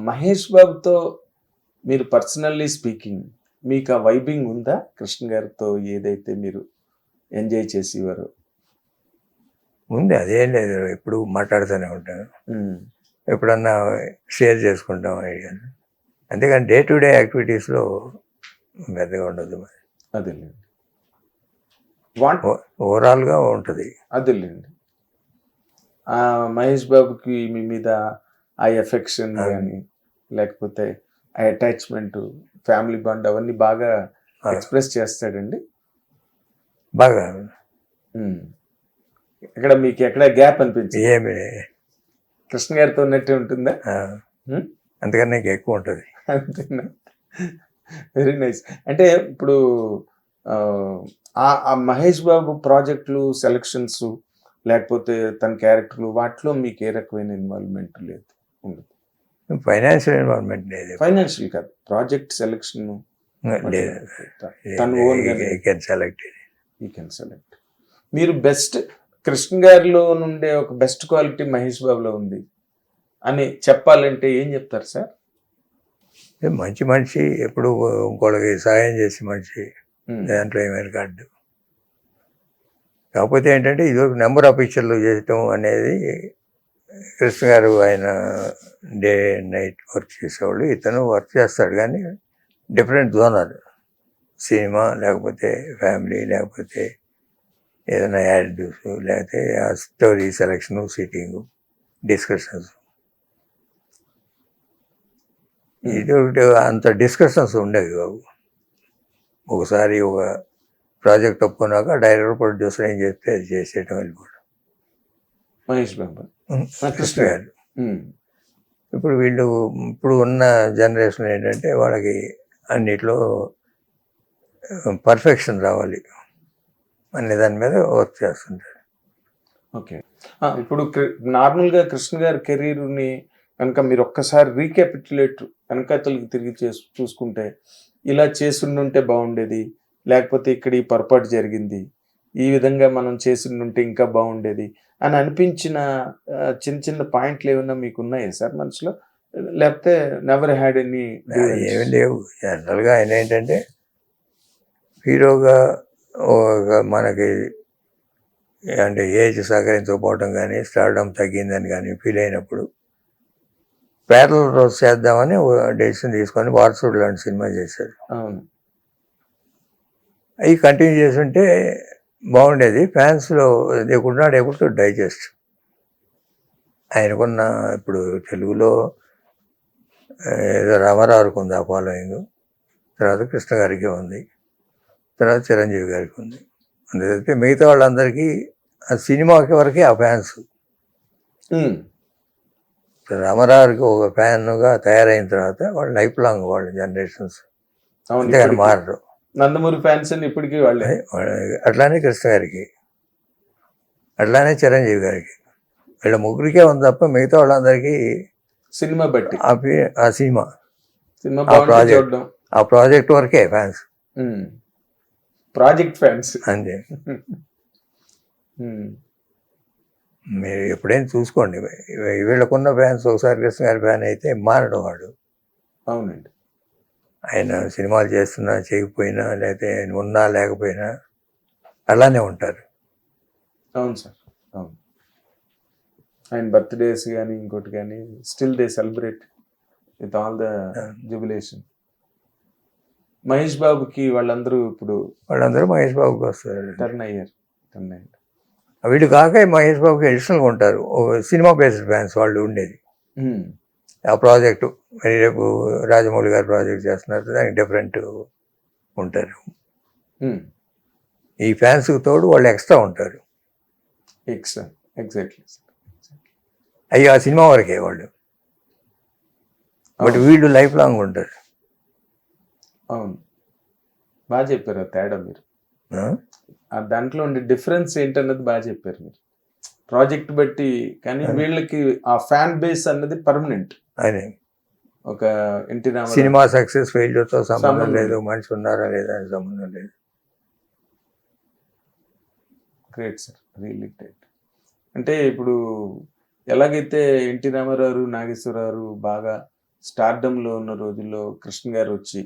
మహేష్ బాబుతో మీరు personally speaking మీకు ఆ వైబింగ్ ఉందా? కృష్ణ గారితో ఏదైతే మీరు ఎంజాయ్ చేసేవారో? ఉంది, అదేం లేదు, ఎప్పుడు మాట్లాడుతూనే ఉంటాను, ఎప్పుడన్నా షేర్ చేసుకుంటాం ఐడియాను. అంతేగాని డే టు డే యాక్టివిటీస్లో పెద్దగా ఉండదు మరి. అదేలేండి. ఓవరాల్గా ఉంటుంది. అదేలేండి. మహేష్ బాబుకి మీ మీద ఆ ఎఫెక్షన్ కానీ లేకపోతే ఆ అటాచ్మెంట్, ఫ్యామిలీ బాండ్ అవన్నీ బాగా ఎక్స్ప్రెస్ చేస్తాడండి బాగా. ఇక్కడ మీకు ఎక్కడ గ్యాప్ అనిపించింది? ఏమి కృష్ణ గారితో ఉన్నట్టే ఉంటుందా? అంతకన్నా ఎక్కువ ఉంటుంది. అంతేనా? Very nice. అంటే ఇప్పుడు ఆ మహేష్ బాబు ప్రాజెక్టులు సెలక్షన్స్ లేకపోతే తన క్యారెక్టర్లు వాటిలో మీకు ఏ రకమైన ఇన్వాల్వ్మెంట్ లేదు? ఉండదు. ఫైనాన్షియల్ ఇన్వాల్వ్మెంట్ లేదు. ఫైనాన్షియల్ కాదు, ప్రాజెక్ట్ సెలక్షన్ సెలెక్ట్. మీరు బెస్ట్ కృష్ణ గారిలో నుండే ఒక బెస్ట్ క్వాలిటీ మహేష్ బాబులో ఉంది అని చెప్పాలంటే ఏం చెప్తారు సార్? మంచి మనిషి, ఎప్పుడు ఇంకోళ్ళకి సహాయం చేసి మనిషి, దాంట్లో ఏమైనా కాదు. కాకపోతే ఏంటంటే ఇది ఒక నెంబర్ ఆఫ్ పిక్చర్లు చేయటం అనేది కృష్ణ గారు ఆయన డే అండ్ నైట్ వర్క్ చేసేవాళ్ళు, ఇతను వర్క్ చేస్తాడు కానీ డిఫరెంట్ జోనర్. సినిమా లేకపోతే ఫ్యామిలీ లేకపోతే ఏదైనా యాడ్స్ లేకపోతే ఆ స్టోరీ సెలక్షను, సిట్టింగు, డిస్కషన్స్. ఇది ఒకటి అంత డిస్కషన్స్ ఉండేవి బాబు. ఒకసారి ఒక ప్రాజెక్ట్ ఒప్పుకున్నాక డైరెక్టర్ ప్రొడ్యూసర్ ఏం చెప్తే అది చేసేయటం వెళ్ళిపోవడం. మహేష్ బాబు, కృష్ణ గారు. ఇప్పుడు వీళ్ళు ఇప్పుడు ఉన్న జనరేషన్ ఏంటంటే వాళ్ళకి అన్నిట్లో పర్ఫెక్షన్ రావాలి అనే దాని మీద వర్క్ చేస్తుంటారు. ఓకే. ఇప్పుడు నార్మల్గా కృష్ణ గారి కెరీర్ని కనుక మీరు ఒక్కసారి రీక్యాపిటులేట్ వెనకతలకి తిరిగి చూసుకుంటే ఇలా చేస్తుంటే బాగుండేది, లేకపోతే ఇక్కడ ఈ పొరపాటు జరిగింది, ఈ విధంగా మనం చేస్తుంటే ఇంకా బాగుండేది అని అనిపించిన చిన్న చిన్న పాయింట్లు ఏమైనా మీకు ఉన్నాయా సార్ మనసులో? లేకపోతే నెవర్ హ్యాడ్ ఎనీ? ఏమి లేవు. జనరల్గా ఆయన ఏంటంటే హీరోగా మనకి అంటే ఏజ్ సహకరించకపోవడం కానీ స్టార్డమ్ తగ్గిందని కానీ ఫీల్ అయినప్పుడు ప్యారల్ రోజు చేద్దామని డెసిషన్ తీసుకొని వారసుడు లాంటి సినిమా చేశాడు. అవును. అవి కంటిన్యూ చేస్తుంటే బాగుండేది. ఫ్యాన్స్లో they could not able to digest. ఆయనకున్న ఇప్పుడు తెలుగులో ఏదో రామారావుకి ఉంది ఆ ఫాలోయింగ్, తర్వాత కృష్ణ గారికి ఉంది, తర్వాత చిరంజీవి గారికి ఉంది. అందుకైతే మిగతా వాళ్ళందరికీ ఆ సినిమాకి వరకే ఆ ఫ్యాన్స్. రామారావుకి ఒక ఫ్యాన్గా తయారైన తర్వాత వాళ్ళు లైఫ్ లాంగ్ వాళ్ళ జనరేషన్స్ అంతేగాని మారరు. నందమూరి ఫ్యాన్స్ ఇప్పటికీ వాళ్ళే. అట్లానే కృష్ణ గారికి, అట్లానే చిరంజీవి గారికి, వీళ్ళ ముగ్గురికే ఉంది తప్ప మిగతా వాళ్ళందరికీ సినిమా బట్టి ఆ సినిమా ఆ ప్రాజెక్ట్ వరకే ఫ్యాన్స్, ప్రాజెక్ట్ ఫ్యాన్స్ అంతే. మీరు ఎప్పుడైనా చూసుకోండి, వీళ్ళకున్న ఫ్యాన్స్ ఒకసారి కృష్ణ గారి ఫ్యాన్ అయితే మారడం వాడు. అవునండి. ఆయన సినిమాలు చేస్తున్నా చేయకపోయినా లేకపోతే ఆయన ఉన్నా లేకపోయినా అలానే ఉంటారు. అవును సార్, అవును. ఆయన బర్త్డేస్ కానీ ఇంకోటి కానీ still they celebrate with all the jubilation. Mahesh బాబుకి వాళ్ళందరూ మహేష్ బాబుకి వస్తారు, టర్న్ అయ్యారు. వీళ్ళు కాక మహేష్ బాబుకి అడిషనల్గా ఉంటారు. సినిమా బేస్డ్ ఫ్యాన్స్ వాళ్ళు ఉండేది. ఆ ప్రాజెక్టు మరి రేపు రాజమౌళి గారు ప్రాజెక్ట్ చేస్తున్నారు, దానికి డిఫరెంట్ ఉంటారు. ఈ ఫ్యాన్స్కి తోడు వాళ్ళు ఎక్స్ట్రా ఉంటారు. ఎగ్జాక్ట్లీ. అయ్యి ఆ సినిమా వరకే వాళ్ళు, బట్ వీళ్ళు లైఫ్ లాంగ్ ఉంటారు. అవును, బాగా చెప్పారు. తేడా మీరు దాంట్లో ఉండే డిఫరెన్స్ ఏంటన్నది బాగా చెప్పారు మీరు. ప్రాజెక్ట్ బట్టి కానీ వీళ్ళకి ఆ ఫ్యాన్ బేస్ అన్నది పర్మనెంట్. అదే ఒక ఎన్టీ రామారావు సినిమా సక్సెస్ ఫెయిల్యూర్తో సంబంధం లేదు, మనిషి ఉన్నారా లేదా అని సంబంధం లేదు. Great sir, really great. అంటే ఇప్పుడు ఎలాగైతే ఎన్టీ రామారావు, నాగేశ్వరరావు బాగా స్టార్డంలో ఉన్న రోజుల్లో కృష్ణ గారు వచ్చి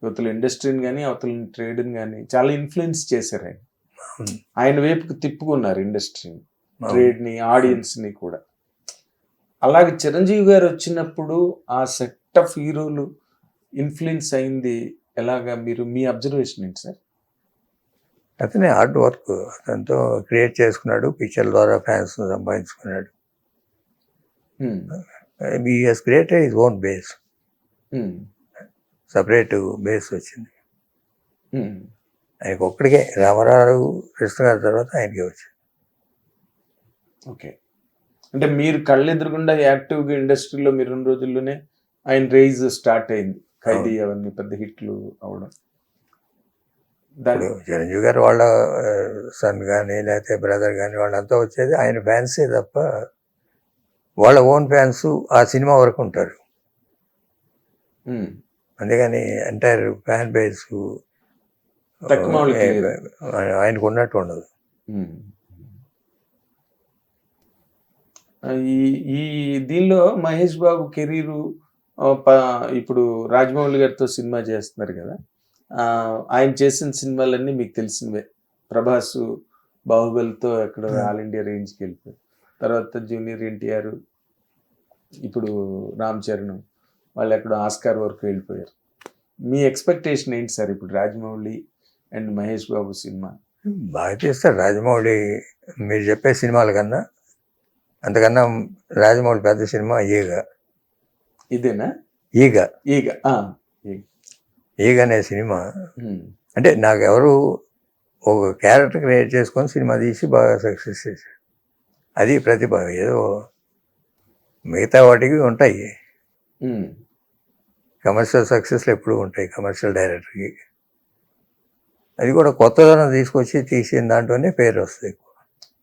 యువతల ఇండస్ట్రీని కానీ అవతల ట్రేడ్ని కానీ చాలా ఇన్ఫ్లుయెన్స్ చేశారు ఆయన. అవును. ఆయన వైపుకి తిప్పుకున్నారు ఇండస్ట్రీని, అవును. ట్రేడ్ని, ఆడియన్స్ని కూడా. అలాగే చిరంజీవి గారు వచ్చినప్పుడు ఆ సెట్ ఆఫ్ హీరోలు ఇన్ఫ్లుయెన్స్ అయింది ఎలాగా, మీరు మీ అబ్జర్వేషన్ ఏంటి సార్? అతనే హార్డ్ వర్క్ అతనితో క్రియేట్ చేసుకున్నాడు, పిక్చర్ ద్వారా ఫ్యాన్స్ సంపాదించుకున్నాడు. Hmm. He has created his own base, hmm. Separate base వచ్చింది హ్మ్. ఆయనకు ఒక్కడికే. రామారావు, కృష్ణ గారి తర్వాత ఆయనకే వచ్చింది. ఓకే. అంటే మీరు కళ్ళెదురుగుండా యాక్టివ్గా ఇండస్ట్రీలో మీరున్న రోజుల్లోనే ఆయన రేజ్ స్టార్ట్ అయింది. ఖైదీ అవన్నీ పెద్ద హిట్లు అవడం. దాని ఇప్పుడు చిరంజీవి గారు వాళ్ళ సన్ కానీ లేకపోతే బ్రదర్ కానీ వాళ్ళంతా వచ్చేది ఆయన ఫ్యాన్సే తప్ప వాళ్ళ ఓన్ ఫ్యాన్స్ ఆ సినిమా వరకు ఉంటారు. హ్మ్. అందుకని ఎంటైర్ ఫ్యాన్ బేస్ తక్కువ వాళ్ళకి లేదు. ఆయనకు ఉన్నట్టు ఉండదు. హ్మ్. ఈ ఈ దీనిలో మహేష్ బాబు కెరీరు ఇప్పుడు రాజమౌళి గారితో సినిమా చేస్తున్నారు కదా. ఆయన చేసిన సినిమాలన్నీ మీకు తెలిసినవే. ప్రభాస్ బాహుబలితో ఎక్కడ ఆల్ ఇండియా రేంజ్కి వెళ్ళిపోయారు. తర్వాత జూనియర్ ఎన్టీఆర్, ఇప్పుడు రామ్ చరణ్ వాళ్ళు ఎక్కడ ఆస్కార్ వరకు వెళ్ళిపోయారు. మీ ఎక్స్పెక్టేషన్ ఏంటి సార్ ఇప్పుడు రాజమౌళి అండ్ మహేష్ బాబు సినిమా? బాగా చేస్తారు రాజమౌళి. మీరు చెప్పే సినిమాల కన్నా అంతకన్నా రాజమౌళి పెద్ద సినిమా ఈగ. ఇదేనా? ఈగ ఈగ. ఈగ అనే సినిమా హ్మ్. అంటే నాకు ఎవరు ఒక క్యారెక్టర్ క్రియేట్ చేసుకొని సినిమా తీసి బాగా సక్సెస్ చేశారు. అది ప్రతిభ. ఏదో మిగతా వాటికి ఉంటాయి, హ్మ్. కమర్షియల్ సక్సెస్లు ఎప్పుడూ ఉంటాయి కమర్షియల్ డైరెక్టర్కి. అది కూడా కొత్తదనం తీసుకొచ్చి తీసిన దాంట్లోనే పేరు వస్తుంది ఎక్కువ.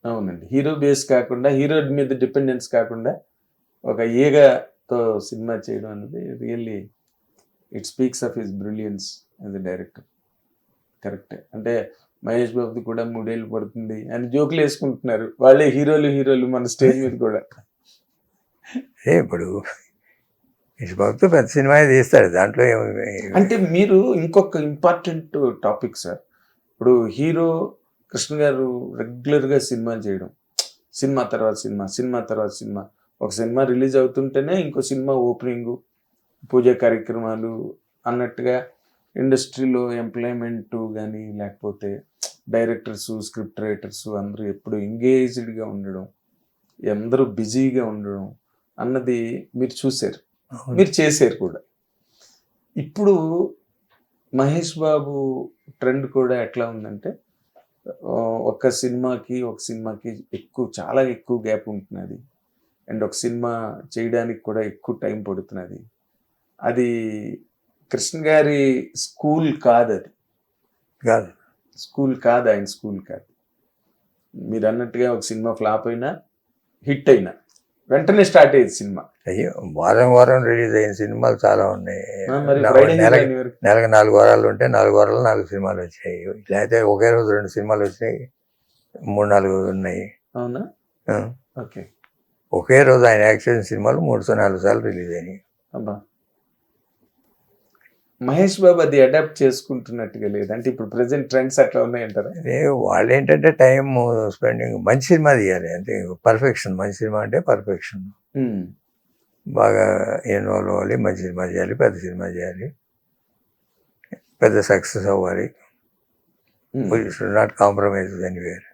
అవునండి. హీరో బేస్ కాకుండా, హీరో మీద డిపెండెన్స్ కాకుండా ఒక ఈగతో సినిమా చేయడం అనేది really it speaks of his brilliance as a director. కరెక్టే. అంటే మహేష్ బాబుది కూడా 3 ఏళ్ళు పడుతుంది అని జోకులు వేసుకుంటున్నారు. వాళ్ళే హీరోలు మన స్టేజ్ మీద కూడా. ఇప్పుడు బాబుతో పెద్ద సినిమా తీస్తాడు, దాంట్లో అంటే మీరు ఇంకొక ఇంపార్టెంట్ టాపిక్ సార్. ఇప్పుడు హీరో కృష్ణ గారు రెగ్యులర్గా సినిమాలు చేయడం, సినిమా తర్వాత సినిమా, సినిమా తర్వాత సినిమా. ఒక సినిమా రిలీజ్ అవుతుంటేనే ఇంకో సినిమా ఓపెనింగు, పూజా కార్యక్రమాలు అన్నట్టుగా ఇండస్ట్రీలో ఎంప్లాయ్మెంట్ కానీ లేకపోతే డైరెక్టర్స్, స్క్రిప్ట్ రైటర్స్ అందరూ ఎప్పుడు ఎంగేజ్డ్గా ఉండడం, అందరూ బిజీగా ఉండడం అన్నది మీరు చూశారు, మీరు చేశారు కూడా. ఇప్పుడు మహేష్ బాబు ట్రెండ్ కూడా ఎట్లా ఉందంటే ఒక సినిమాకి చాలా ఎక్కువ గ్యాప్ ఉంటున్నది. అండ్ ఒక సినిమా చేయడానికి కూడా ఎక్కువ టైం పడుతున్నది. అది కృష్ణ గారి స్కూల్ కాదు. అది కాదు, ఆయన స్కూల్ కాదు. మీరు అన్నట్టుగా ఒక సినిమా ఫ్లాప్ అయినా హిట్ అయినా వెంటనే స్టార్ట్ అయ్యేది సినిమా. అయ్యో వారం వారం రిలీజ్ అయిన సినిమాలు చాలా ఉన్నాయి. మరి ఫ్రైడే నెలకు 4 వారాలు ఉంటే 4 వారాలు 4 సినిమాలు వచ్చాయి. లేకపోతే ఒకే రోజు 2 సినిమాలు వచ్చినాయి, 3-4 ఉన్నాయి. అవునా? ఆ. ఓకే. ఒకే రోజు ఆయన యాక్షన్ సినిమాలు 3-4 సార్లు రిలీజ్ అయినాయి. అబ్బా. మహేష్ బాబు అది అడాప్ట్ చేసుకుంటున్నట్టుగా లేదు. అంటే ఇప్పుడు ప్రెసెంట్ ట్రెండ్స్ అట్లా ఉన్నాయంటారా? వాళ్ళు ఏంటంటే టైం స్పెండింగ్, మంచి సినిమా తీయాలి అంతే. పర్ఫెక్షన్, మంచి సినిమా అంటే పర్ఫెక్షన్. బాగా ఇన్వాల్వ్ అవ్వాలి, మంచి సినిమా చేయాలి, పెద్ద సినిమా చేయాలి, పెద్ద సక్సెస్ అవ్వాలి. Should not compromise anywhere.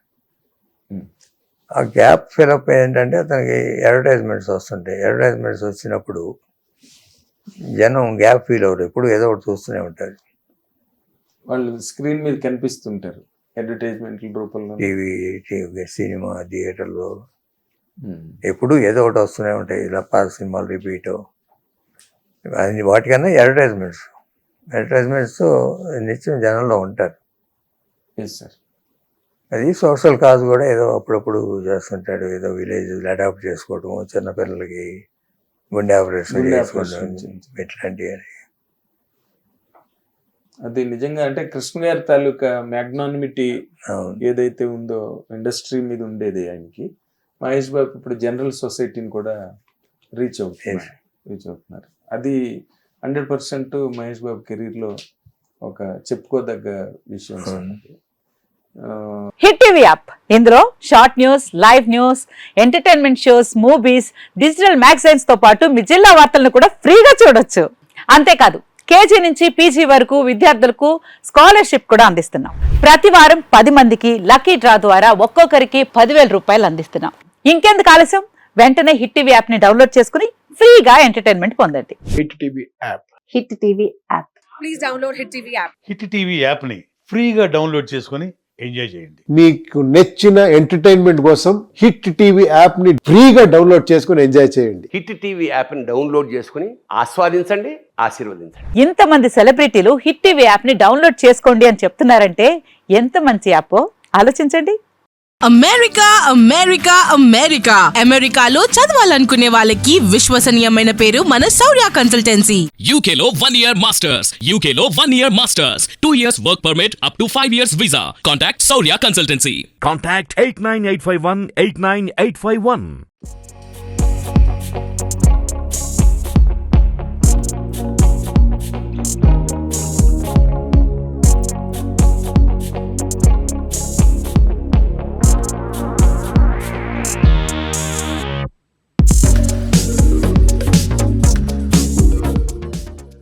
ఆ గ్యాప్ ఫిలప్ ఏంటంటే అతనికి అడ్వర్టైజ్మెంట్స్ వస్తుంటాయి. అడ్వర్టైజ్మెంట్స్ వచ్చినప్పుడు జనం గ్యాప్ ఫీల్ అవ్వరు, ఎప్పుడు ఏదో ఒకటి చూస్తూనే ఉంటారు. వాళ్ళు స్క్రీన్ మీద కనిపిస్తుంటారు అడ్వర్టైజ్మెంట్ల రూపంలో. టీవీ, సినిమా థియేటర్లో ఎప్పుడు ఏదో ఒకటి వస్తూనే ఉంటాయి. ఇలా పాత సినిమాలు రిపీట్, అది వాటికన్నా అడ్వర్టైజ్మెంట్స్ నిత్యం జనంలో ఉంటారు. సార్ అది సోషల్ కాజ్ కూడా ఏదో అప్పుడప్పుడు చేస్తుంటాడు. ఏదో విలేజ్ అడాప్ట్ చేసుకోవటం, చిన్నపిల్లలకి గుండె ఆపరేషన్ చేసుకోవడం, ఇట్లాంటివి. అది నిజంగా అంటే కృష్ణ గారి తాలూకా మ్యాగ్నానిమిటీ ఏదైతే ఉందో ఇండస్ట్రీ మీద ఉండేది ఆయనకి, మహేష్ బాబు ఇప్పుడు జనరల్ సొసైటీని కూడా రీచ్ అవుతున్నారు. అది 100% మహేష్ బాబు కెరీర్లో ఒక చెప్పుకోదగ్గ విషయం. హిట్ టీవీ యాప్, ఇందులో short news, live news, entertainment shows, movies, digital magazines తో పాటు మీ జిల్లా వార్తలను కూడా ఫ్రీగా చూడొచ్చు. అంతేకాదు కేజీ నుంచి పీజీ వరకు విద్యార్థులకు స్కాలర్షిప్ కూడా అందిస్తున్నాం. ప్రతి వారం 10 మందికి లక్కీ డ్రా ద్వారా ఒక్కొక్కరికి 10,000 రూపాయలు అందిస్తున్నాం. ఇంకెందుకు ఆలస్యం, వెంటనే హిట్ టీవీ యాప్ ని డౌన్లోడ్ చేసుకుని ఫ్రీగా ఎంటర్టైన్మెంట్ పొందండి. Hit TV app. Hit TV app. Please download Hit TV app. Hit TV యాప్ని ఫ్రీగా డౌన్లోడ్ చేసుకొని ఎంజాయ్ చేయండి. మీకు నచ్చిన ఎంటర్టైన్మెంట్ కోసం హిట్ టీవీ యాప్ ని ఫ్రీగా డౌన్లోడ్ చేసుకుని ఎంజాయ్ చేయండి. హిట్ టీవీ యాప్ని డౌన్లోడ్ చేసుకుని ఆస్వాదించండి, ఆశీర్వదించండి. ఇంతమంది సెలబ్రిటీలు హిట్ టీవీ యాప్ ని డౌన్లోడ్ చేసుకోండి అని చెప్తున్నారంటే ఎంత మంచి యాప్ ఆలోచించండి. అమెరికా అమెరికా అమెరికా అమెరికాలో చదవాలనుకునే వాళ్ళకి విశ్వసనీయమైన పేరు మన శౌర్య కన్సల్టెన్సీ. UK లో 1 year masters. UK లో 1 year masters. 2 years work permit up to 5 years visa. Contact Saurya Consultancy. Contact 89851 89851.